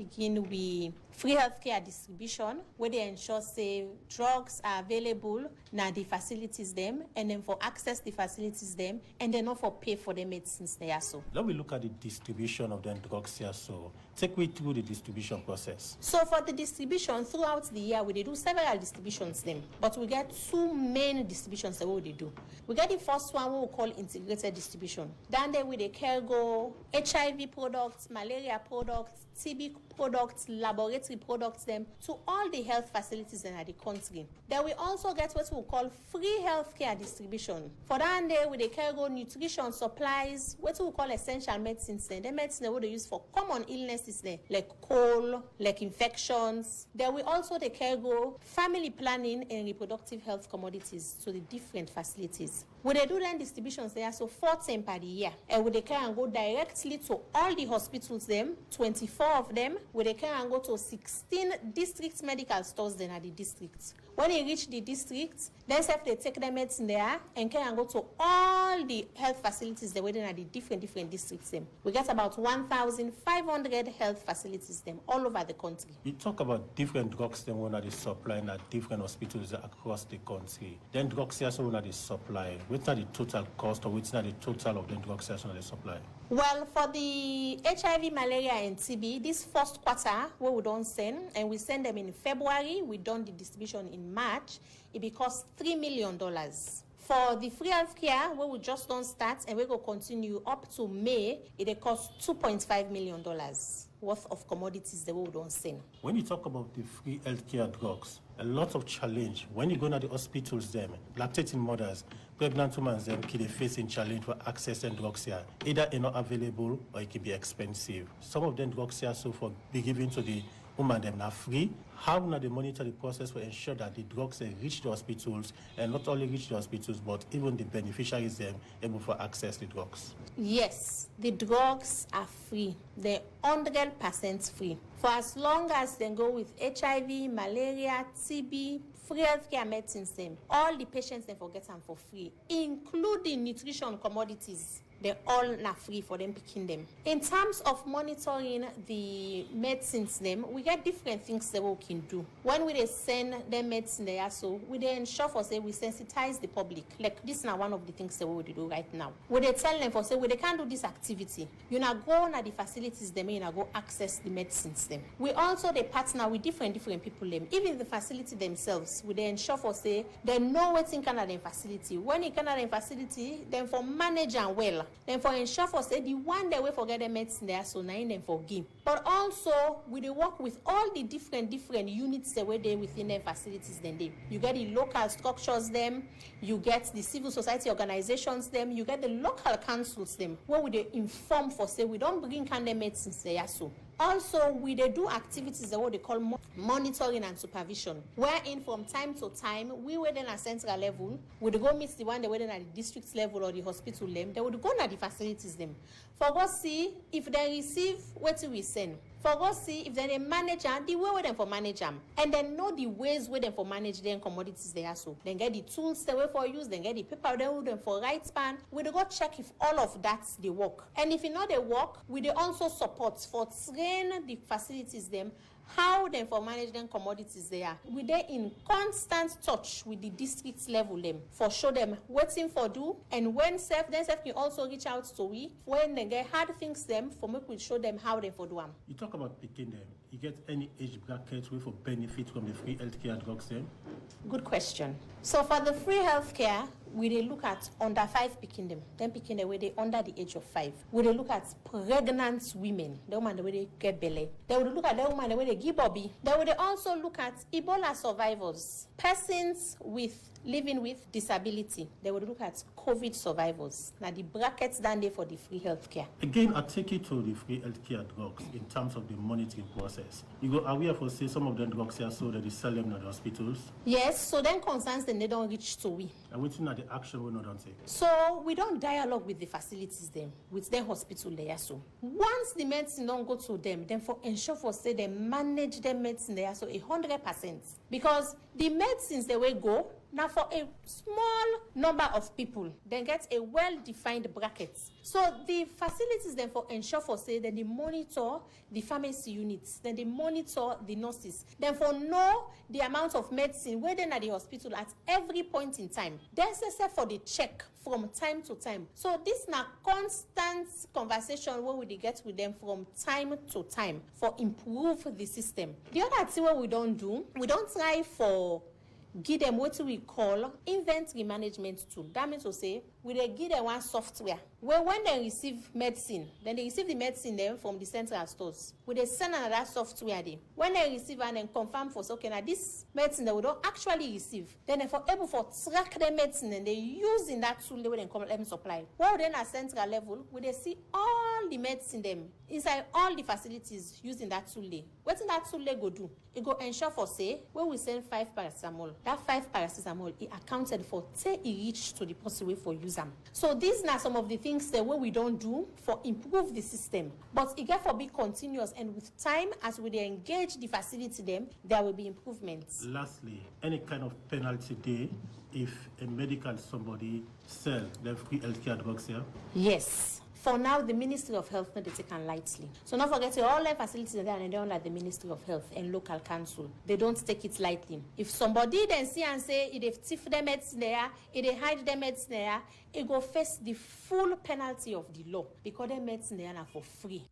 begin with free healthcare distribution, where they ensure say drugs are available na the facilities them, and then for access the facilities them, and then not for pay for the medicines there. So let me look at the distribution of the drugs here. So take me through the distribution process. So for the distribution throughout the year, we do several distributions them, but we get two main distributions that we do. We get the first one we call integrated distribution. Then there we the cargo HIV products, malaria products, TB products, laboratory products them to all the health facilities in the country. Then we also get what we call free healthcare distribution. For that day we the cargo nutrition supplies, what we call essential medicines. The medicine we use for common illnesses like cold, like infections. Then we also the cargo family planning and reproductive health commodities to the different facilities. We they do then distributions there, so 14 per year, and we they can go directly to all the hospitals them, 24 of them. We they can go to 16 district medical stores then at the districts. When they reach the districts, then they take the medicine there and can go to all the health facilities they within at the different districts them. We get about 1,500 health facilities them all over the country. You talk about different drugs them when they supply at different hospitals across the country. Then drugs also when they supply. What's the total cost, or what's the total of the drugs also they supply? Well, for the HIV, malaria, and TB, this first quarter, where we don't send, and we send them in February, we done the distribution in March, it costs $3 million. For the free healthcare, where we just don't start, and we will continue up to May, it costs $2.5 million worth of commodities that we don't send. When you talk about the free healthcare drugs, a lot of challenge. When you go to the hospitals, them lactating mothers, pregnant women, them they facing challenge for accessing drugs here. Either they're not available or it can be expensive. Some of them drugs here so for be given to the women them are free. How now they monitor the process to ensure that the drugs reach the hospitals, and not only reach the hospitals, but even the beneficiaries them able to access the drugs? Yes, the drugs are free. They're 100% free. For as long as they go with HIV, malaria, TB, free healthcare medicines them, all the patients they forget them for free, including nutrition commodities. They're all not free for them picking them. In terms of monitoring the medicines them, we get different things that we can do. When we send them medicine there, so we ensure for say we sensitize the public. Like this is now one of the things that we do right now. We tell them for say they can't do this activity. You now go on at the facilities them, you now go access the medicines them. We also they partner with different people them. Even the facility themselves, we ensure for say they know what's in Canada facility. When in Canada facility, then for manage and well. Then for ensure for say the one day we forget the medicine there, so now them for give. But also we they work with all the different units that were there within their facilities. Then they you get the local structures them, you get the civil society organizations them, you get the local councils them, where we they inform for say we don't bring kind of medicines there so. Also, we they do activities that what they call monitoring and supervision, wherein from time to time, we were then at central level, we go meet the one they were then at the district level or the hospital level, they would go to the facilities them. For us see if they receive what we send. For us see if they manage and the way with them for manage them. And then know the ways with them for manage them commodities they are so. Then get the tools they way for use, then get the paper they with them for right span. We go check if all of that they work. And if you know they work, we they also support for train the facilities them how them for manage them commodities they are. We they in constant touch with the district level them for show them waiting for do, and when self can also reach out to we when they get hard things them for make we show them how they for do them. You talk about picking them. You get any age bracket way for benefit from the free healthcare drugs then? Good question. So for the free healthcare, we they look at under 5 picking them. Then picking them where they under the age of 5. We they look at pregnant women, the woman the way they get belly. They would look at the woman the way they give bobby. They would also look at Ebola survivors, persons living with disability. They would look at COVID survivors. Now the brackets down there for the free healthcare. Again, I take you to the free healthcare drugs in terms of the monitoring process. You go aware for say some of them drugs here so that they sell them at the hospitals. Yes, so then concerns then they don't reach to we. And waiting at the action we not take. So we don't dialogue with the facilities them, with their hospital there. So once the medicine don't go to them, then for ensure for say they manage their medicine there so 100%. Because the medicines they will go Now for a small number of people, then get a well-defined bracket. So the facilities then for ensure for say that they monitor the pharmacy units, then they monitor the nurses, then for know the amount of medicine waiting at the hospital at every point in time. Then say for the check from time to time. So this na constant conversation where we get with them from time to time for improve the system. The other thing what we don't do, we don't try for give them what we call inventory management tool. That means to say, we dey give them one software where when they receive medicine, then they receive the medicine then from the central stores. We dey send another software there. When they receive and then confirm for okay, now this medicine that we don't actually receive, then they for able for track the medicine and they use in that tool where they come let me supply. Well then at central level, we dey see all the medicine them inside all the facilities using that tool there. What in that tool they go do? It go ensure for say when we send 5 paracetamol, that 5 paracetamol is accounted for till it reach to the person way for use them. So these are some of the things that we don't do for improve the system. But it get for be continuous and with time as we engage the facility them, there will be improvements. Lastly, any kind of penalty day if a medical somebody sell the free healthcare drugs here? Yes. For now, the Ministry of Health not taken lightly. So not forget all the facilities there and they don't like the Ministry of Health and local council. They don't take it lightly. If somebody then see and say if they thief their medicine there, if they hide their medicine there, it go face the full penalty of the law because their medicine there are for free.